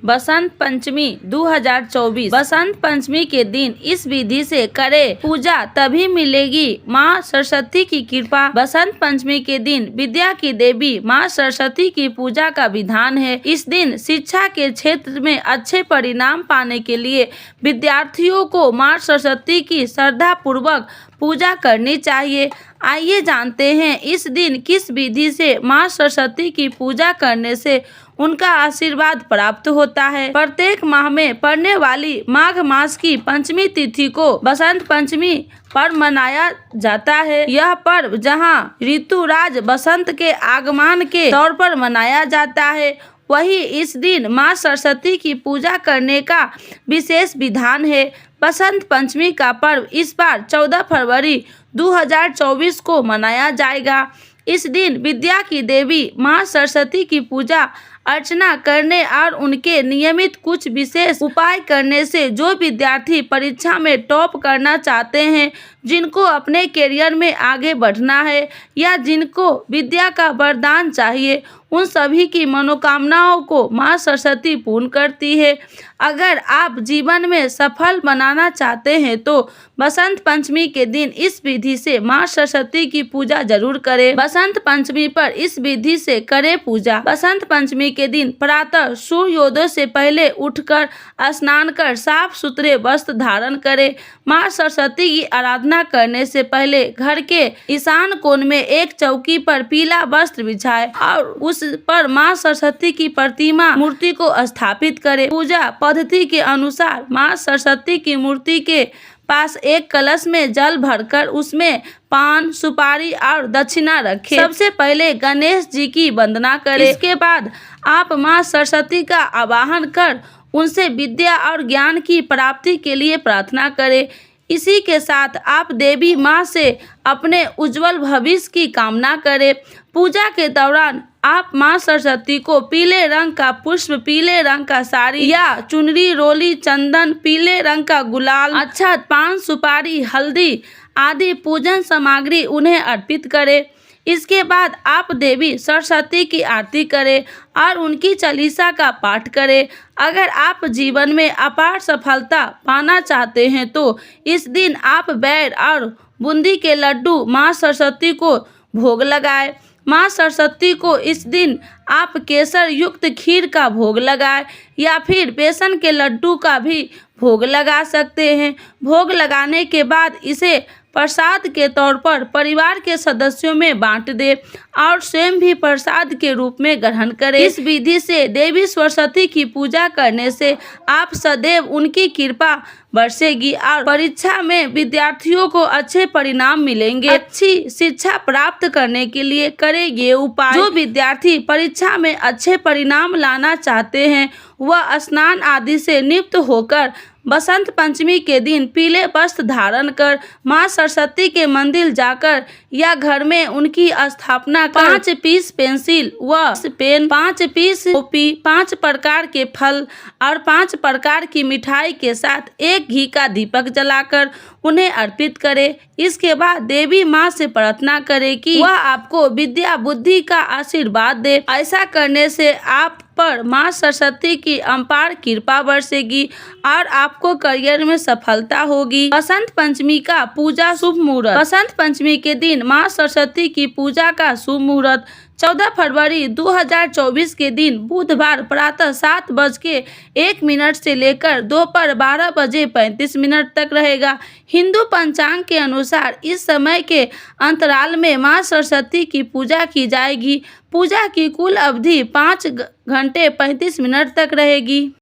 बसंत पंचमी 2024। बसंत पंचमी के दिन इस विधि से करे पूजा तभी मिलेगी माँ सरस्वती की कृपा। बसंत पंचमी के दिन विद्या की देवी माँ सरस्वती की पूजा का विधान है। इस दिन शिक्षा के क्षेत्र में अच्छे परिणाम पाने के लिए विद्यार्थियों को माँ सरस्वती की श्रद्धा पूर्वक पूजा करनी चाहिए। आइए जानते हैं इस दिन किस विधि से माँ सरस्वती की पूजा करने से उनका आशीर्वाद प्राप्त होता है। प्रत्येक माह में पड़ने वाली माघ मास की पंचमी तिथि को बसंत पंचमी पर मनाया जाता है। यह पर्व जहां ऋतुराज बसंत के आगमन के तौर पर मनाया जाता है, वही इस दिन माँ सरस्वती की पूजा करने का विशेष विधान है। बसंत पंचमी का पर्व इस बार 14 फरवरी 2024 को मनाया जाएगा। इस दिन विद्या की देवी माँ सरस्वती की पूजा अर्चना करने और उनके नियमित कुछ विशेष उपाय करने से जो विद्यार्थी परीक्षा में टॉप करना चाहते हैं, जिनको अपने करियर में आगे बढ़ना है या जिनको विद्या का वरदान चाहिए, उन सभी की मनोकामनाओं को माँ सरस्वती पूर्ण करती है। अगर आप जीवन में सफल बनाना चाहते हैं तो बसंत पंचमी के दिन इस विधि से माँ सरस्वती की पूजा जरूर करें। बसंत पंचमी पर इस विधि से करें पूजा। बसंत पंचमी के दिन प्रातः सूर्योदय से पहले उठकर स्नान कर साफ सुथरे वस्त्र धारण करें। माँ सरस्वती की आराधना करने से पहले घर के ईशान कोण में एक चौकी पर पीला वस्त्र बिछाएं और उस पर माँ सरस्वती की प्रतिमा मूर्ति को स्थापित करें। पूजा पद्धति के अनुसार माँ सरस्वती की मूर्ति के पास एक कलश में जल भरकर उसमें पान, सुपारी और दक्षिणा रखें। सबसे पहले गणेश जी की वंदना करें। इसके बाद आप माँ सरस्वती का आवाहन कर उनसे विद्या और ज्ञान की प्राप्ति के लिए प्रार्थना करें। इसी के साथ आप देवी माँ से अपने उज्जवल भविष्य की कामना करें। पूजा के दौरान आप माँ सरस्वती को पीले रंग का पुष्प, पीले रंग का साड़ी या चुनरी, रोली, चंदन, पीले रंग का गुलाल, अक्षत, पान, सुपारी, हल्दी आदि पूजन सामग्री उन्हें अर्पित करें। इसके बाद आप देवी सरस्वती की आरती करें और उनकी चालीसा का पाठ करें। अगर आप जीवन में अपार सफलता पाना चाहते हैं तो इस दिन आप बेर और बूंदी के लड्डू माँ सरस्वती को भोग लगाएं। माँ सरस्वती को इस दिन आप केसर युक्त खीर का भोग लगाएं या फिर बेसन के लड्डू का भी भोग लगा सकते हैं। भोग लगाने के बाद इसे प्रसाद के तौर पर परिवार के सदस्यों में बांट दें और स्वयं भी प्रसाद के रूप में ग्रहण करें। इस विधि से देवी सरस्वती की पूजा करने से आप सदैव उनकी कृपा बरसेगी और परीक्षा में विद्यार्थियों को अच्छे परिणाम मिलेंगे। अच्छी शिक्षा प्राप्त करने के लिए करें ये उपाय। जो विद्यार्थी परीक्षा में अच्छे परिणाम लाना चाहते हैं वह स्नान आदि से निवृत्त होकर बसंत पंचमी के दिन पीले वस्त्र धारण कर माँ सरस्वती के मंदिर जाकर या घर में उनकी स्थापना कर 5 पीस पेंसिल व पेन, 5 पीस कॉपी, 5 प्रकार के फल और 5 प्रकार की मिठाई के साथ एक घी का दीपक जलाकर उन्हें अर्पित करें। इसके बाद देवी माँ से प्रार्थना करें कि वह आपको विद्या बुद्धि का आशीर्वाद दे। ऐसा करने से आप पर माँ सरस्वती की अपार कृपा बरसेगी और आपको करियर में सफलता होगी। बसंत पंचमी का पूजा शुभ मुहूर्त। बसंत पंचमी के दिन माँ सरस्वती की पूजा का शुभ मुहूर्त 14 फरवरी 2024 के दिन बुधवार प्रातः 7:01 से लेकर दोपहर 12:35 तक रहेगा। हिंदू पंचांग के अनुसार इस समय के अंतराल में माँ सरस्वती की पूजा की जाएगी। पूजा की कुल अवधि 5 घंटे 35 मिनट तक रहेगी।